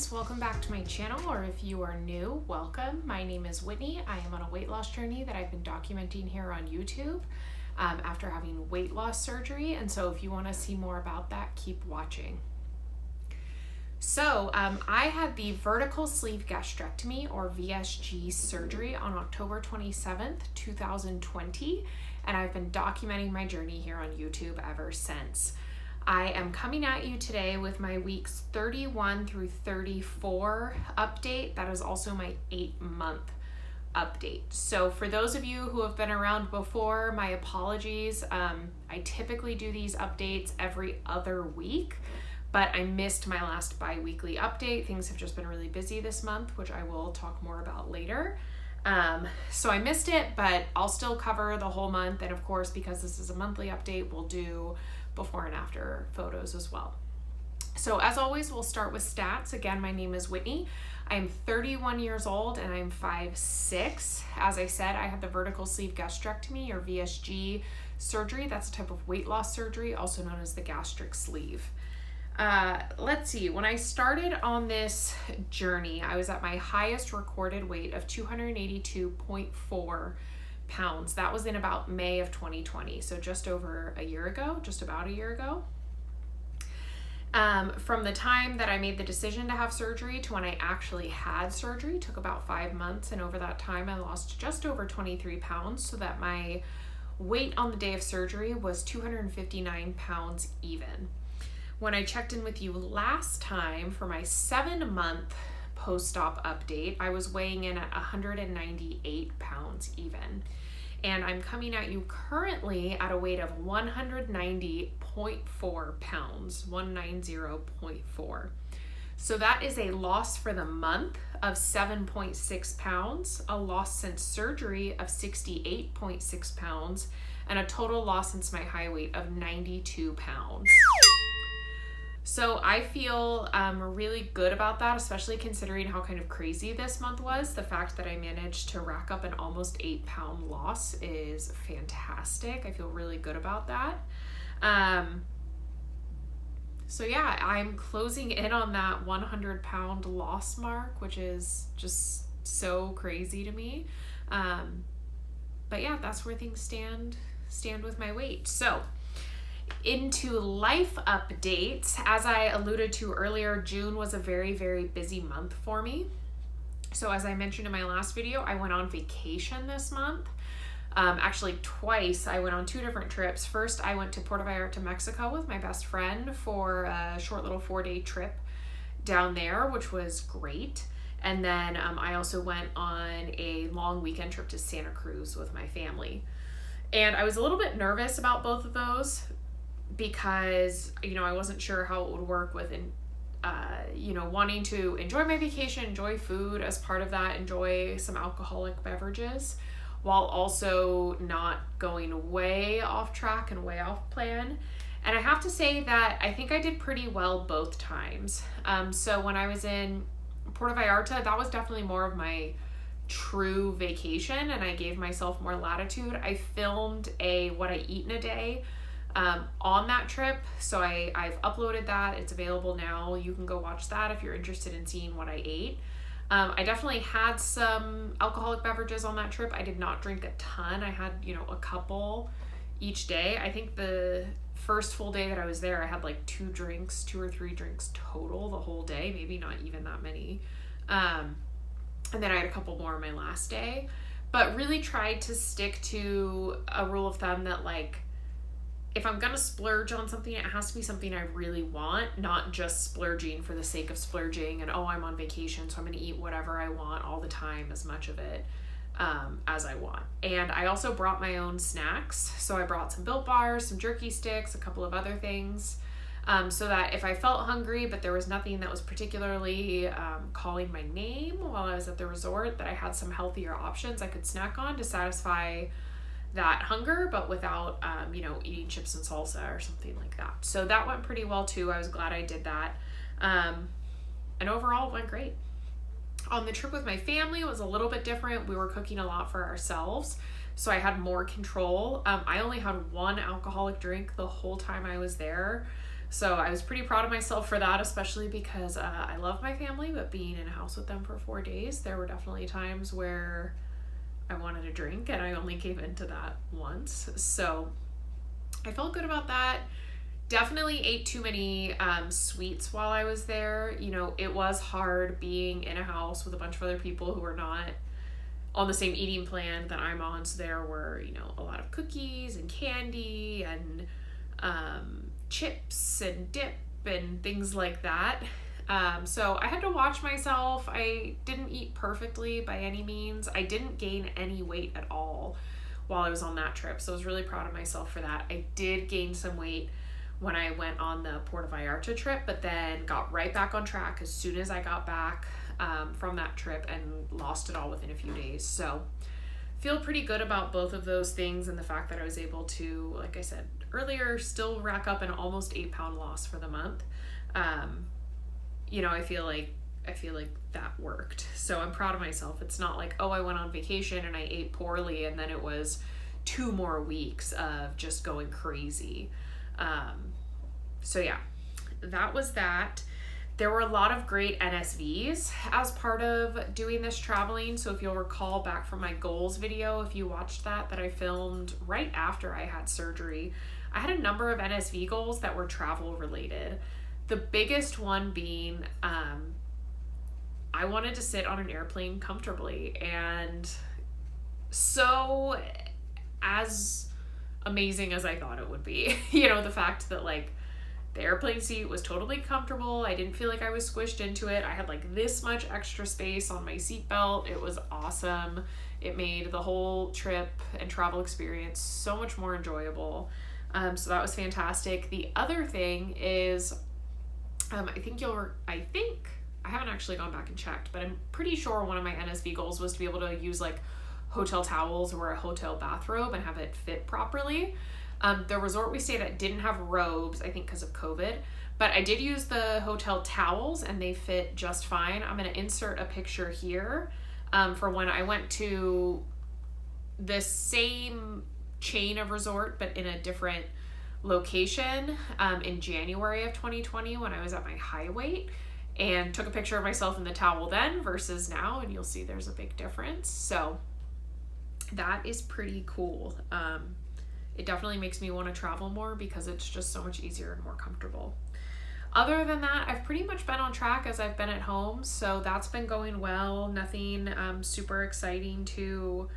friends, welcome back to my channel, or if you are new, welcome. My name is Whitney. I am on a weight loss journey that I've been documenting here on YouTube after having weight loss surgery, and so if you want to see more about that, keep watching. So I had the vertical sleeve gastrectomy, or VSG surgery, on October 27th, 2020, and I've been documenting my journey here on YouTube ever since. I am coming at you today with my weeks 31 through 34 update. That is also my 8-month update. So for those of you who have been around before, my apologies. I typically do these updates every other week, but I missed my last bi-weekly update. Things have just been really busy this month, which I will talk more about later. So I missed it, but I'll still cover the whole month. And of course, because this is a monthly update, we'll do before and after photos as well. So as always, we'll start with stats. Again, my name is Whitney. I'm 31 years old and I'm 5'6". As I said, I had the vertical sleeve gastrectomy, or VSG surgery. That's a type of weight loss surgery, also known as the gastric sleeve. Let's see, when I started on this journey, I was at my highest recorded weight of 282.4 pounds. That was in about May of 2020, so just over a year ago, just about a year ago. From the time that I made the decision to have surgery to when I actually had surgery took about 5 months, and over that time I lost just over 23 pounds, so that my weight on the day of surgery was 259 pounds even. When I checked in with you last time for my 7-month post-op update, I was weighing in at 198 pounds even. And I'm coming at you currently at a weight of 190.4 pounds, 190.4. So that is a loss for the month of 7.6 pounds, a loss since surgery of 68.6 pounds, and a total loss since my high weight of 92 pounds. So I feel really good about that, especially considering how kind of crazy this month was. The fact that I managed to rack up an almost 8-pound loss is fantastic. I feel really good about that. So yeah, I'm closing in on that 100-pound loss mark, which is just so crazy to me. But yeah, that's where things stand with my weight. So into life updates, as I alluded to earlier, June was a very, very busy month for me. So as I mentioned in my last video, I went on vacation this month. Actually twice. I went on 2 different trips. First, I went to Puerto Vallarta, Mexico with my best friend for a short little 4-day trip down there, which was great. And then I also went on a long weekend trip to Santa Cruz with my family. And I was a little bit nervous about both of those, because, I wasn't sure how it would work with, wanting to enjoy my vacation, enjoy food as part of that, enjoy some alcoholic beverages, while also not going way off track and way off plan. And I have to say that I think I did pretty well both times. So when I was in Puerto Vallarta, that was definitely more of my true vacation, and I gave myself more latitude. I filmed a what I eat in a day on that trip, so I've uploaded that. It's available now. You can go watch that if you're interested in seeing what I ate. I definitely had some alcoholic beverages on that trip. I did not drink a ton. I had a couple each day. I think the first full day that I was there, I had like 2 or 3 drinks total the whole day, maybe not even that many. And then I had a couple more on my last day, but really tried to stick to a rule of thumb that, like, if I'm gonna splurge on something, it has to be something I really want, not just splurging for the sake of splurging and, I'm on vacation, so I'm gonna eat whatever I want all the time, as much of it as I want. And I also brought my own snacks. So I brought some Built Bars, some jerky sticks, a couple of other things, so that if I felt hungry, but there was nothing that was particularly calling my name while I was at the resort, that I had some healthier options I could snack on to satisfy that hunger, but without, eating chips and salsa or something like that. So that went pretty well too. I was glad I did that. And overall it went great. On the trip with my family, it was a little bit different. We were cooking a lot for ourselves, so I had more control. I only had 1 alcoholic drink the whole time I was there, So I was pretty proud of myself for that, especially because I love my family, but being in a house with them for 4 days, there were definitely times where I wanted a drink and I only gave in to that once. So I felt good about that. Definitely ate too many sweets while I was there. You know, it was hard being in a house with a bunch of other people who were not on the same eating plan that I'm on. So there were, you know, a lot of cookies and candy and chips and dip and things like that. So I had to watch myself. I didn't eat perfectly by any means. I didn't gain any weight at all while I was on that trip. So I was really proud of myself for that. I did gain some weight when I went on the Puerto Vallarta trip, but then got right back on track as soon as I got back from that trip and lost it all within a few days. So feel pretty good about both of those things, and the fact that I was able to, like I said earlier, still rack up an almost 8-pound loss for the month. You know, I feel like that worked. So I'm proud of myself. It's not like, oh, I went on vacation and I ate poorly and then it was 2 more weeks of just going crazy. So yeah, that was that. There were a lot of great NSVs as part of doing this traveling. So if you'll recall back from my goals video, if you watched that I filmed right after I had surgery, I had a number of NSV goals that were travel related. The biggest one being, I wanted to sit on an airplane comfortably, and so as amazing as I thought it would be, you know, the fact that like the airplane seat was totally comfortable. I didn't feel like I was squished into it. I had like this much extra space on my seatbelt. It was awesome. It made the whole trip and travel experience so much more enjoyable. So that was fantastic. The other thing is, I haven't actually gone back and checked, but I'm pretty sure one of my NSV goals was to be able to use like hotel towels or a hotel bathrobe and have it fit properly. The resort we stayed at didn't have robes, I think because of COVID, but I did use the hotel towels and they fit just fine. I'm going to insert a picture here for when I went to the same chain of resort, but in a different location in January of 2020 when I was at my high weight, and took a picture of myself in the towel then versus now, and you'll see there's a big difference. So that is pretty cool. It definitely makes me want to travel more because it's just so much easier and more comfortable. Other than that, I've pretty much been on track as I've been at home, so that's been going well. Nothing super exciting to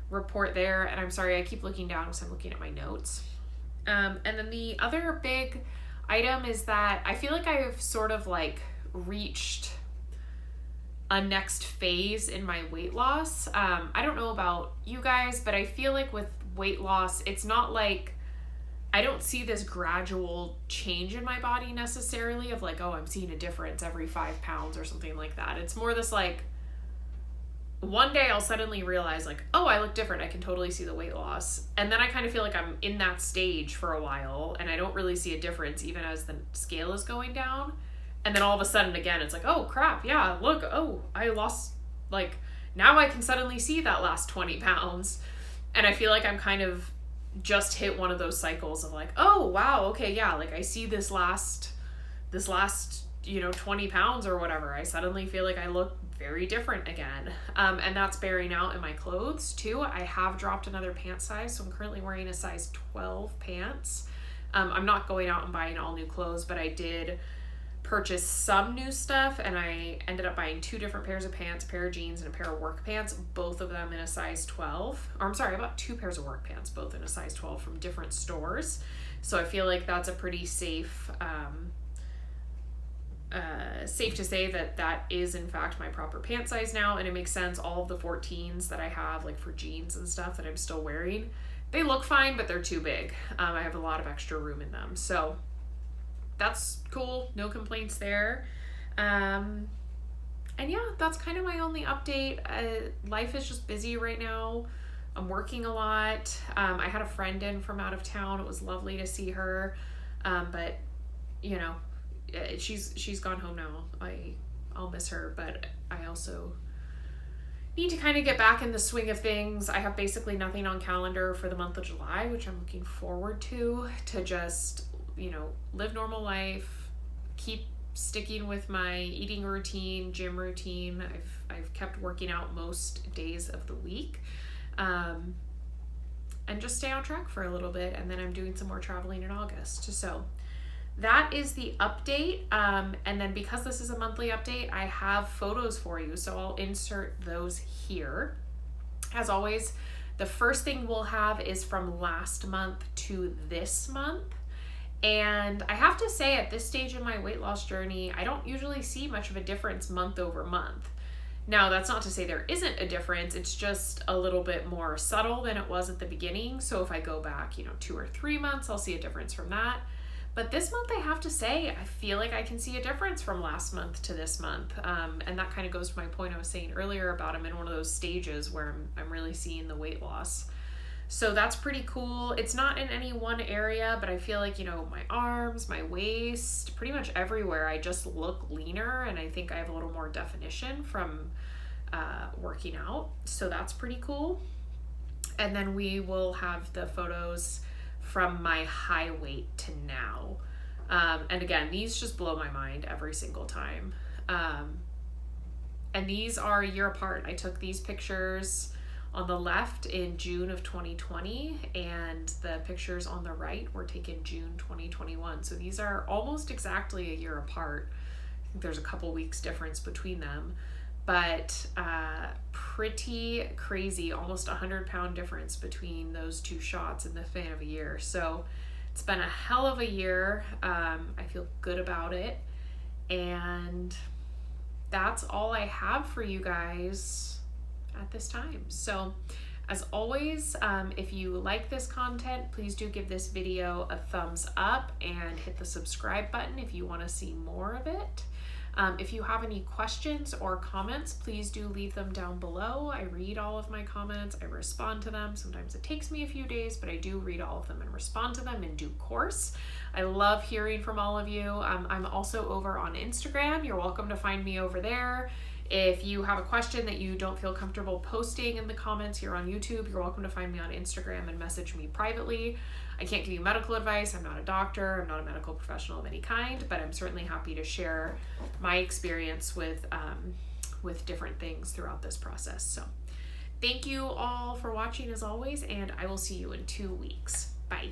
report there, and I'm sorry I keep looking down because I'm looking at my notes. And then the other big item is that I feel like I've sort of like reached a next phase in my weight loss. I don't know about you guys, but I feel like with weight loss, it's not like I don't see this gradual change in my body necessarily of like, oh, I'm seeing a difference every 5 pounds or something like that. It's more this like, one day I'll suddenly realize like, oh, I look different. I can totally see the weight loss. And then I kind of feel like I'm in that stage for a while and I don't really see a difference even as the scale is going down. And then all of a sudden again, it's like, oh crap. Yeah, look, oh, I lost, like now I can suddenly see that last 20 pounds. And I feel like I'm kind of just hit one of those cycles of like, oh wow, okay, yeah, like I see this last, 20 pounds or whatever. I suddenly feel like I look very different again. And that's bearing out in my clothes too. I have dropped another pant size, so I'm currently wearing a size 12 pants. I'm not going out and buying all new clothes, but I did purchase some new stuff, and I ended up buying 2 different pairs of pants, a pair of jeans and a pair of work pants, both of them in a size 12. Or I'm sorry, I bought 2 pairs of work pants, both in a size 12 from different stores. So I feel like that's a pretty safe to say that that is in fact my proper pant size now, and it makes sense. All of the 14s that I have, like for jeans and stuff that I'm still wearing, they look fine, but they're too big. I have a lot of extra room in them, so that's cool. No complaints there. And yeah, that's kind of my only update. Life is just busy right now. I'm working a lot. I had a friend in from out of town. It was lovely to see her. But you know, she's gone home now. I'll miss her, but I also need to kind of get back in the swing of things. I have basically nothing on calendar for the month of July, which I'm looking forward to just live normal life, keep sticking with my eating routine, gym routine. I've kept working out most days of the week. And just stay on track for a little bit, and then I'm doing some more traveling in August. So that is the update. And then because this is a monthly update, I have photos for you, so I'll insert those here. As always, the first thing we'll have is from last month to this month. And I have to say, at this stage in my weight loss journey, I don't usually see much of a difference month over month. Now, that's not to say there isn't a difference. It's just a little bit more subtle than it was at the beginning. So if I go back, 2 or 3 months, I'll see a difference from that. But this month, I have to say, I feel like I can see a difference from last month to this month. And that kind of goes to my point I was saying earlier about I'm in one of those stages where I'm really seeing the weight loss. So that's pretty cool. It's not in any one area, but I feel like, my arms, my waist, pretty much everywhere, I just look leaner, and I think I have a little more definition from working out. So that's pretty cool. And then we will have the photos from my high weight to now. And again, these just blow my mind every single time. And these are a year apart. I took these pictures on the left in June of 2020, and the pictures on the right were taken June 2021. So these are almost exactly a year apart. I think there's a couple weeks difference between them, but pretty crazy, almost 100-pound difference between those two shots in the span of a year. So it's been a hell of a year. I feel good about it. And that's all I have for you guys at this time. So as always, if you like this content, please do give this video a thumbs up and hit the subscribe button if you want to see more of it. If you have any questions or comments, please do leave them down below. I read all of my comments. I respond to them. Sometimes it takes me a few days, but I do read all of them and respond to them in due course. I love hearing from all of you. I'm also over on Instagram. You're welcome to find me over there. If you have a question that you don't feel comfortable posting in the comments here on YouTube, you're welcome to find me on Instagram and message me privately. I can't give you medical advice. I'm not a doctor. I'm not a medical professional of any kind, but I'm certainly happy to share my experience with different things throughout this process. So thank you all for watching as always, and I will see you in 2 weeks. Bye.